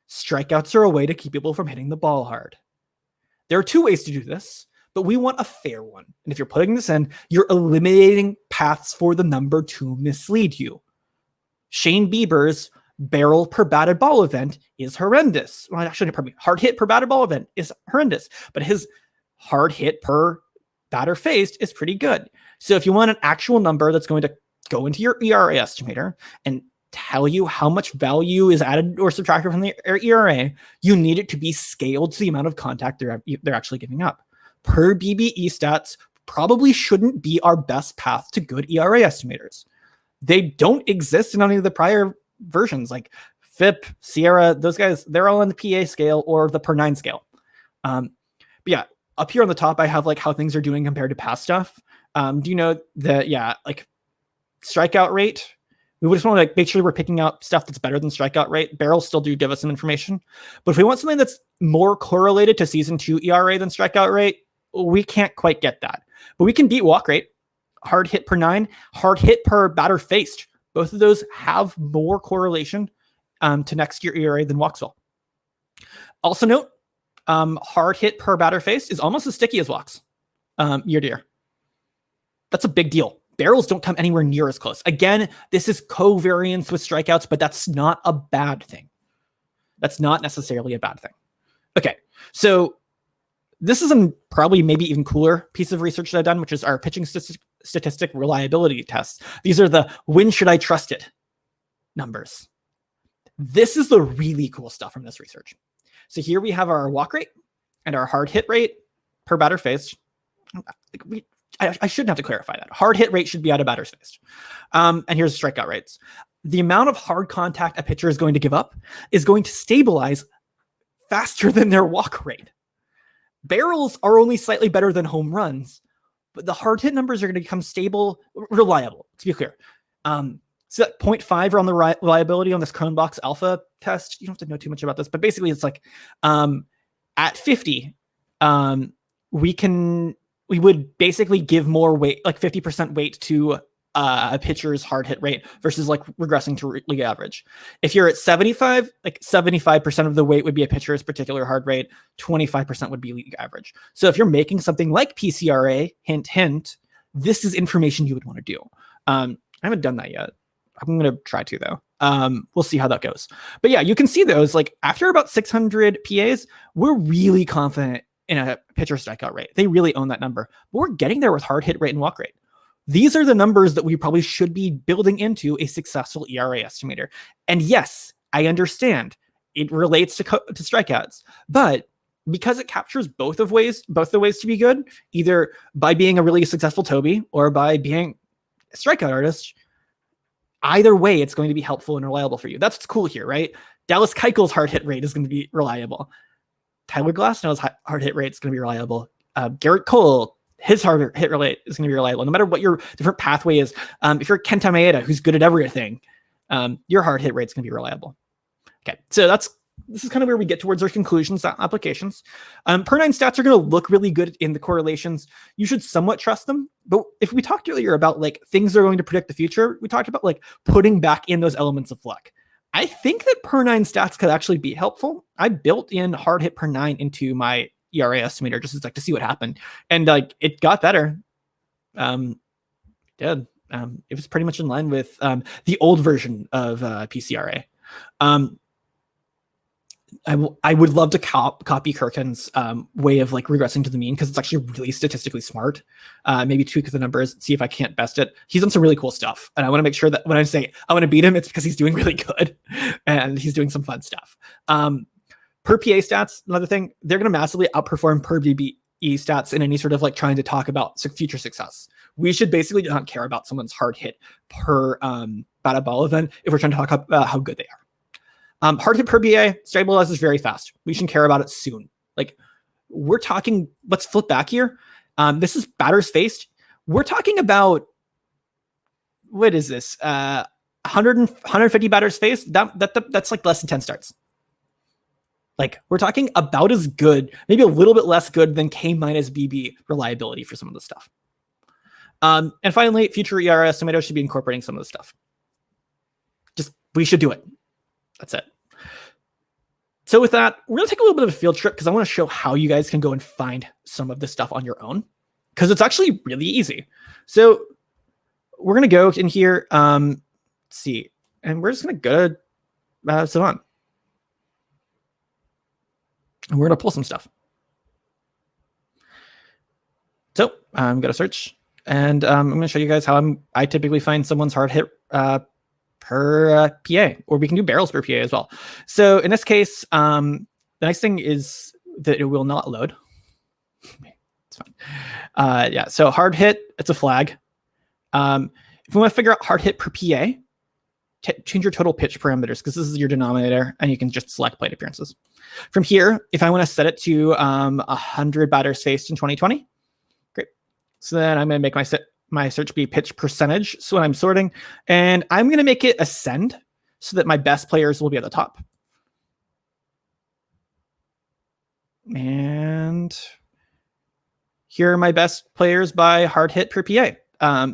Strikeouts are a way to keep people from hitting the ball hard. There are 2 ways to do this, but we want a fair one. And if you're putting this in, you're eliminating paths for the number to mislead you. Shane Bieber's barrel per batted ball event is horrendous. Well, actually, pardon me, hard hit per batted ball event is horrendous, but his hard hit per batter faced is pretty good. So if you want an actual number that's going to go into your ERA estimator and tell you how much value is added or subtracted from the ERA, you need it to be scaled to the amount of contact they're actually giving up. Per BBE stats probably shouldn't be our best path to good ERA estimators. They don't exist in any of the prior versions, like FIP, Sierra, those guys, they're all on the PA scale or the per 9 scale. But yeah, up here on the top, I have like how things are doing compared to past stuff. Do you know that, like strikeout rate, we just want to like make sure we're picking out stuff that's better than strikeout rate. Barrels still do give us some information, but if we want something that's more correlated to season 2 ERA than strikeout rate, we can't quite get that. But we can beat walk rate, hard hit per 9, hard hit per batter faced. Both of those have more correlation to next year ERA than walks will. Also note, hard hit per batter faced is almost as sticky as walks year to year. That's a big deal. Barrels don't come anywhere near as close. Again, this is covariance with strikeouts, but that's not a bad thing. That's not necessarily a bad thing. Okay, so this is a probably maybe even cooler piece of research that I've done, which is our pitching statistic reliability tests. These are the when should I trust it numbers. This is the really cool stuff from this research. So here we have our walk rate and our hard hit rate per batter faced. I shouldn't have to clarify that. Hard hit rate should be out of batters faced. And here's strikeout rates. The amount of hard contact a pitcher is going to give up is going to stabilize faster than their walk rate. Barrels are only slightly better than home runs, but the hard hit numbers are going to become stable, reliable, to be clear. So that 0.5 are on the reliability on this Cronbach's alpha test. You don't have to know too much about this, but basically it's like at 50, we would basically give more weight, like 50% weight to a pitcher's hard hit rate versus like regressing to league average. If you're at 75, like 75% of the weight would be a pitcher's particular hard rate, 25% would be league average. So if you're making something like PCRA, hint, hint, this is information you would want to do. I haven't done that yet. I'm going to try to, though. We'll see how that goes. But yeah, you can see those, like after about 600 PAs, we're really confident in a pitcher strikeout rate. They really own that number. But we're getting there with hard hit rate and walk rate. These are the numbers that we probably should be building into a successful ERA estimator. And yes, I understand it relates to strikeouts, but because it captures both the ways to be good, either by being a really successful Toby or by being a strikeout artist, either way, it's going to be helpful and reliable for you. That's what's cool here, right? Dallas Keuchel's hard hit rate is going to be reliable. Tyler Glasnow's hard hit rate is going to be reliable. Garrett Cole, his hard hit rate is going to be reliable. No matter what your different pathway is, if you're Kenta Maeda, who's good at everything, your hard hit rate is going to be reliable. Okay, so this is kind of where we get towards our conclusions, applications. Per 9 stats are going to look really good in the correlations. You should somewhat trust them. But if we talked earlier about like things that are going to predict the future, we talked about like putting back in those elements of luck. I think that per 9 stats could actually be helpful. I built in hard hit per 9 into my ERA estimator just as like to see what happened, and like it got better. It was pretty much in line with the old version of PCRA. I would love to copy Kirkin's way of like regressing to the mean because it's actually really statistically smart. Maybe tweak the numbers, see if I can't best it. He's done some really cool stuff, and I want to make sure that when I say I want to beat him, it's because he's doing really good and he's doing some fun stuff. Per PA stats, another thing, they're going to massively outperform per DBE stats in any sort of like trying to talk about future success. We should basically not care about someone's hard hit per batted ball event if we're trying to talk about how good they are. Hard hit per BA stabilizes very fast. We should care about it soon. Like we're talking, let's flip back here. This is batters faced. We're talking about, what is this? 150 batters faced. That's like less than 10 starts. Like we're talking about as good, maybe a little bit less good than K minus BB reliability for some of the stuff. And finally, future ERA estimators should be incorporating some of the stuff. We should do it. That's it. So with that, we're going to take a little bit of a field trip because I want to show how you guys can go and find some of this stuff on your own because it's actually really easy. So we're going to go in here, let's see, and we're just going to go to Savant. And we're going to pull some stuff. So I'm going to search, and I'm going to show you guys how I typically find someone's hard hit per PA, or we can do barrels per PA as well. So in this case, the nice thing is that it will not load. It's fine. Yeah, so hard hit, it's a flag. If we want to figure out hard hit per PA, change your total pitch parameters because this is your denominator, and you can just select plate appearances. From here, if I want to set it to 100 batters faced in 2020, great. So then I'm going to make my search be pitch percentage. So when I'm sorting, and I'm going to make it ascend so that my best players will be at the top. And here are my best players by hard hit per PA.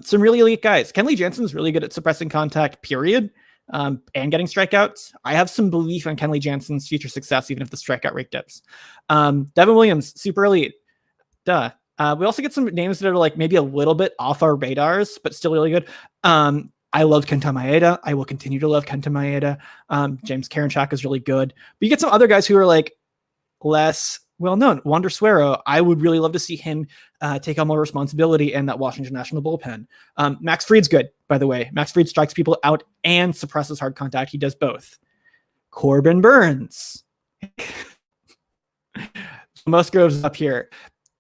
Some really elite guys. Kenley Jansen's really good at suppressing contact, period, and getting strikeouts. I have some belief in Kenley Jansen's future success, even if the strikeout rate dips. Devin Williams, super elite. Duh. We also get some names that are like maybe a little bit off our radars, but still really good. I love Kenta Maeda. I will continue to love Kenta Maeda. James Karinchak is really good. But you get some other guys who are like less well-known. Wander Suero, I would really love to see him take on more responsibility in that Washington National bullpen. Max Fried's good, by the way. Max Fried strikes people out and suppresses hard contact. He does both. Corbin Burns. Musgrove's up here.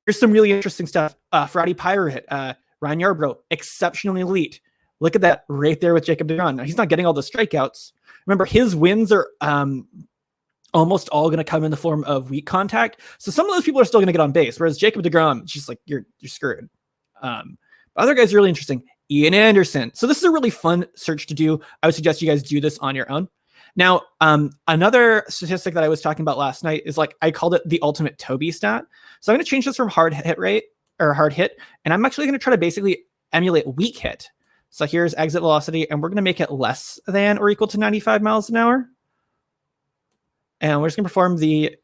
Here's some really interesting stuff. Friday Pirate, Ryan Yarbrough, exceptionally elite. Look at that right there with Jacob deGrom. Now, he's not getting all the strikeouts. Remember, his wins are almost all going to come in the form of weak contact. So some of those people are still going to get on base, whereas Jacob deGrom, it's just like, you're screwed. Other guys are really interesting. Ian Anderson. So this is a really fun search to do. I would suggest you guys do this on your own. Now, another statistic that I was talking about last night is like, I called it the ultimate Toby stat. So I'm going to change this from hard hit rate or hard hit. And I'm actually going to try to basically emulate weak hit. So here's exit velocity, and we're going to make it less than or equal to 95 miles an hour. And we're just going to perform the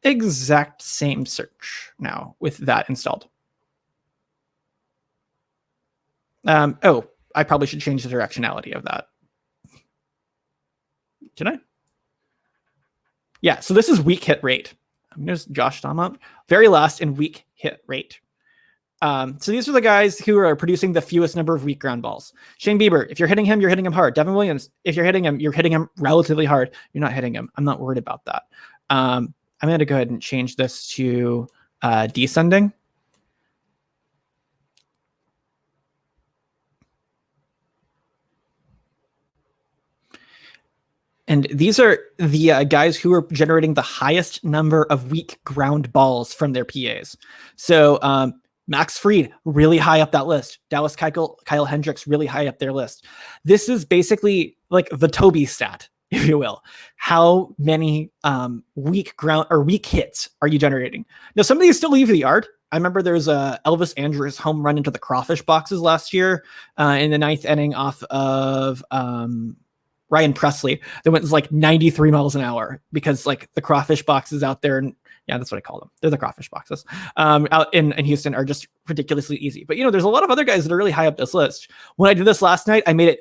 exact same search now with that installed. Oh, I probably should change the directionality of that. Should I? Yeah, so this is weak hit rate. I'm going to Josh Stahlmann, very last in weak hit rate. So these are the guys who are producing the fewest number of weak ground balls. Shane Bieber, if you're hitting him, you're hitting him hard. Devin Williams, if you're hitting him relatively hard. You're not hitting him. I'm not worried about that. I'm going to go ahead and change this to descending. And these are the guys who are generating the highest number of weak ground balls from their PAs. So Max Fried, really high up that list. Dallas Keuchel, Kyle Hendricks, really high up their list. This is basically like the Toby stat, if you will. How many weak ground or weak hits are you generating? Now, some of these still leave the yard. I remember there's a Elvis Andrus home run into the crawfish boxes last year in the ninth inning off of Ryan Presley that went like 93 miles an hour because like the crawfish boxes out there, and yeah, that's what I call them. They're the crawfish boxes out in Houston are just ridiculously easy. But there's a lot of other guys that are really high up this list. When I did this last night, I made it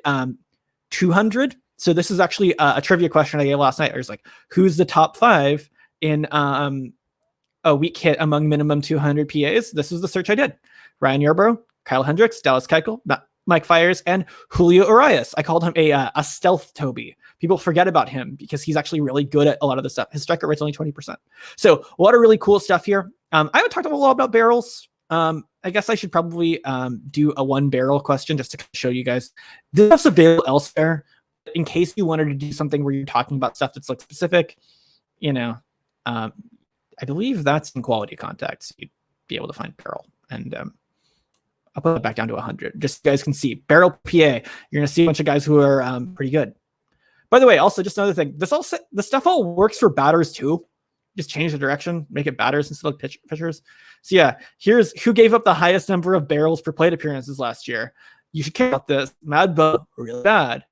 200. So this is actually a trivia question I gave last night. I was like, who's the top 5 in a weak hit among minimum 200 PAs? This is the search I did. Ryan Yarbrough, Kyle Hendricks, Dallas Keuchel, Mike Fiers, and Julio Urias. I called him a stealth Toby. People forget about him because he's actually really good at a lot of the stuff. His strikeout rate's only 20%. So a lot of really cool stuff here. I haven't talked a lot about barrels. I guess I should probably do a 1 barrel question just to show you guys. This stuff's available elsewhere. In case you wanted to do something where you're talking about stuff that's like specific, I believe that's in quality context. You'd be able to find barrel. And I'll put it back down to 100, just so you guys can see. Barrel PA, you're going to see a bunch of guys who are pretty good. By the way, also, just another thing, the stuff all works for batters too. Just change the direction, make it batters instead of pitchers. So yeah, here's who gave up the highest number of barrels per plate appearances last year. You should care about this. Mad Bo, really bad.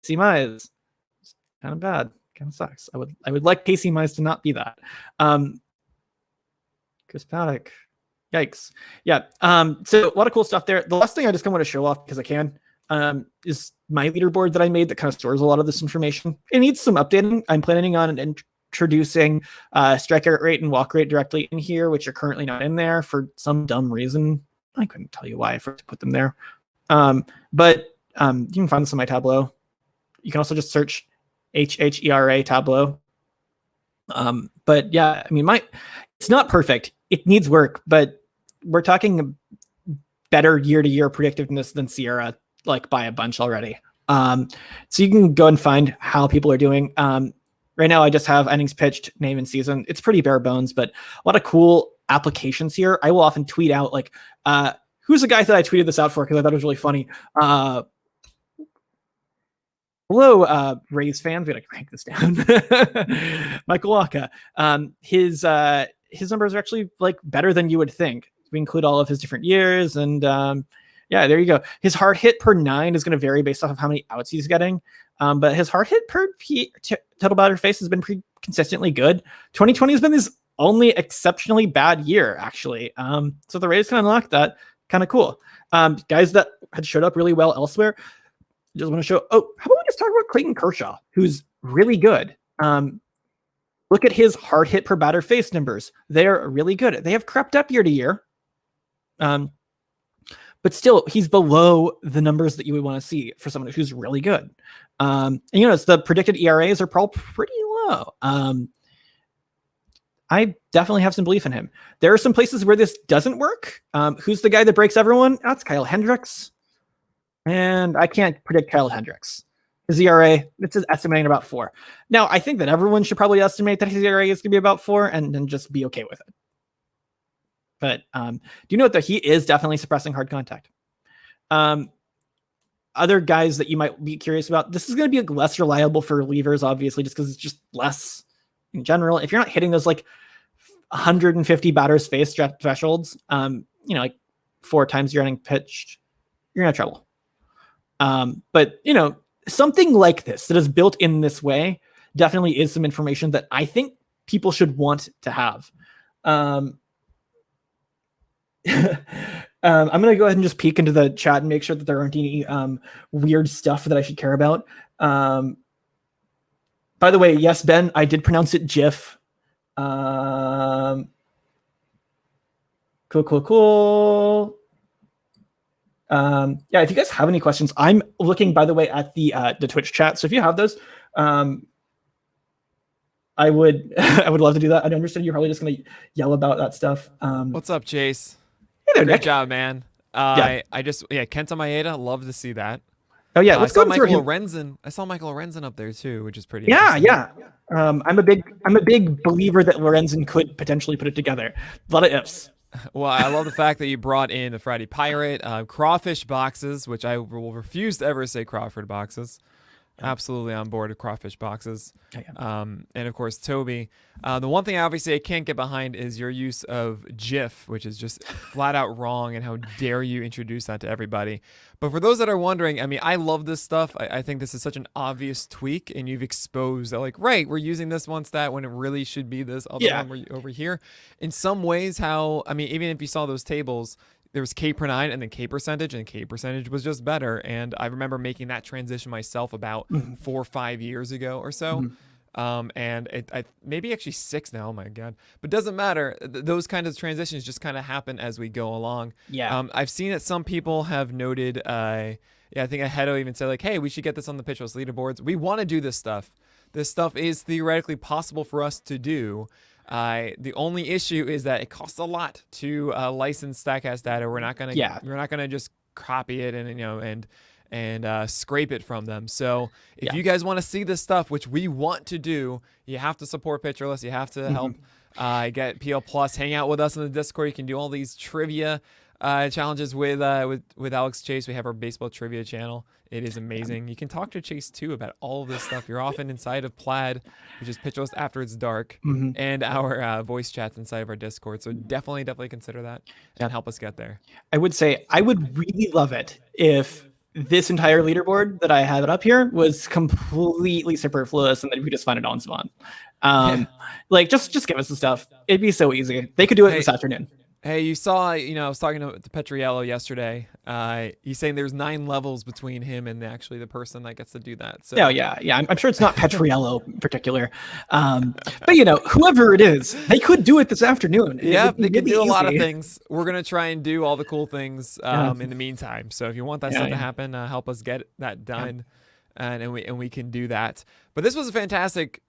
Casey Mize, kind of bad. Kind of sucks. I would like Casey Mize to not be that. Chris Paddock. Yikes. Yeah. So a lot of cool stuff there. The last thing I just want to show off because I can is my leaderboard that I made that kind of stores a lot of this information. It needs some updating. I'm planning on introducing strikeout rate and walk rate directly in here, which are currently not in there for some dumb reason. I couldn't tell you why I forgot to put them there. But you can find this in my Tableau. You can also just search HHERA Tableau. But yeah, I mean, it's not perfect. It needs work, but we're talking better year-to-year predictiveness than Sierra, like by a bunch already. So you can go and find how people are doing. Right now, I just have innings pitched, name, and season. It's pretty bare bones, but a lot of cool applications here. I will often tweet out like, who's the guy that I tweeted this out for because I thought it was really funny. Hello, Rays fans. We gotta crank this down. Michael Waka. His numbers are actually like better than you would think. We include all of his different years, and yeah, there you go. His hard hit per 9 is going to vary based off of how many outs he's getting, but his hard hit per total batter face has been pretty consistently good. 2020 has been his only exceptionally bad year, actually. So the Rays can unlock that. Kind of cool. Guys that had showed up really well elsewhere. Just want to show. Oh, how about we just talk about Clayton Kershaw, who's really good. Look at his hard hit per batter face numbers. They're really good. They have crept up year to year. But still, he's below the numbers that you would want to see for someone who's really good. And it's the predicted ERAs are probably pretty low. I definitely have some belief in him. There are some places where this doesn't work. Who's the guy that breaks everyone? That's Kyle Hendricks. And I can't predict Kyle Hendricks. His ERA, it's estimating about 4. Now, I think that everyone should probably estimate that his ERA is going to be about 4 and then just be okay with it. But do you know that he is definitely suppressing hard contact? Other guys that you might be curious about, this is going to be less reliable for relievers, obviously, just because it's just less in general. If you're not hitting those like 150 batters face thresholds, like 4 times you're getting pitched, you're going to have trouble. But something like this that is built in this way definitely is some information that I think people should want to have. I'm gonna go ahead and just peek into the chat and make sure that there aren't any weird stuff that I should care about. By the way, yes, Ben, I did pronounce it GIF. Cool. Yeah, if you guys have any questions, I'm looking, by the way, at the Twitch chat. So if you have those, I would I would love to do that. I understand you're probably just gonna yell about that stuff. What's up, Chase? Hey there, Great Nick. job, man. Yeah. I just Kenta Maeda, love to see that. Oh yeah, I let's saw go Michael through him. Lorenzen. I saw Michael Lorenzen up there too, which is pretty Yeah, interesting. yeah. I'm a big believer that Lorenzen could potentially put it together. A lot of ifs. Well, I love the fact that you brought in the Friday Pirate, crawfish boxes, which I will refuse to ever say Crawford boxes. Absolutely on board with crawfish boxes. And of course, Toby. The one thing obviously I can't get behind is your use of GIF, which is just flat out wrong. And how dare you introduce that to everybody? But for those that are wondering, I mean, I love this stuff. I think this is such an obvious tweak, and you've exposed that, like, right, we're using this one stat when it really should be this other one over here. In some ways, how, I mean, even if you saw those tables, there was K per 9 and then K percentage, and K percentage was just better. And I remember making that transition myself about 4 or 5 years ago or so. And I maybe actually 6 now. Oh my God. But doesn't matter. Those kind of transitions just kind of happen as we go along. Yeah. I've seen that some people have noted, I think Ahedo even said, like, hey, we should get this on the PitchCon leaderboards. We want to do this stuff. This stuff is theoretically possible for us to do. The only issue is that it costs a lot to license Statcast data. We're not gonna just copy it and scrape it from them. So if you guys want to see this stuff, which we want to do, you have to support Pictureless. You have to help get PL Plus. Hang out with us in the Discord. You can do all these trivia challenges with Alex Chase. We have our baseball trivia channel. It is amazing. You can talk to Chase too about all of this stuff. You're often inside of Plaid, which is Pictureless After It's Dark, and our voice chats inside of our Discord. So definitely consider that and help us get there. I would say I would really love it if this entire leaderboard that I have it up here was completely superfluous and then we just find it on Spawn. Like just give us the stuff. It'd be so easy. They could do it this afternoon. Hey, you saw, I was talking to Petriello yesterday. He's saying there's 9 levels between him and actually the person that gets to do that. So yeah. I'm sure it's not Petriello in particular. But whoever it is, they could do it this afternoon. Yeah, they could do a lot of things. We're going to try and do all the cool things in the meantime. So if you want that stuff to happen, help us get that done. And we can do that. But this was a fantastic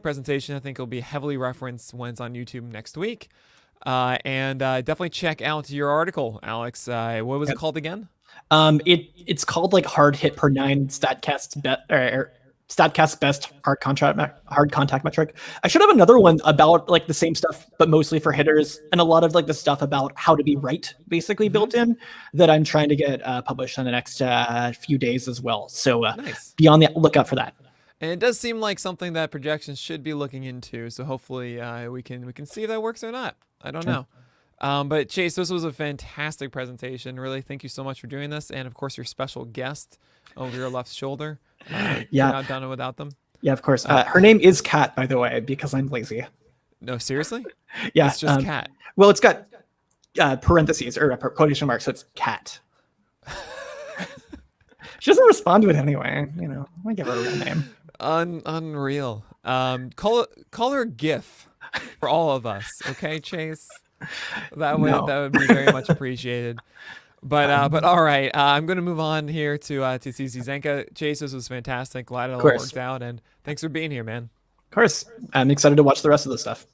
presentation. I think it'll be heavily referenced when it's on YouTube next week. And definitely check out your article, Alex. What was it called again? It's called like hard hit per 9 Statcast best hard contact metric. I should have another one about like the same stuff, but mostly for hitters, and a lot of like the stuff about how to be right, basically built in, that I'm trying to get published in the next few days as well. So nice. Be on the lookout for that. And it does seem like something that projections should be looking into. So hopefully we can see if that works or not. I don't know. But Chase, this was a fantastic presentation. Really, thank you so much for doing this. And of course, your special guest over your left shoulder. Not done it without them. Yeah, of course. Her name is Kat, by the way, because I'm lazy. No, seriously? Yeah. It's just Kat. Well, it's got parentheses or quotation marks, so it's Kat. She doesn't respond to it anyway. I give her a real name. Unreal. Call her GIF for all of us, okay, Chase? That would be very much appreciated. But all right, I'm going to move on here to CC Zenka. Chase, this was fantastic. Glad it all worked out, and thanks for being here, man. Of course, I'm excited to watch the rest of the stuff.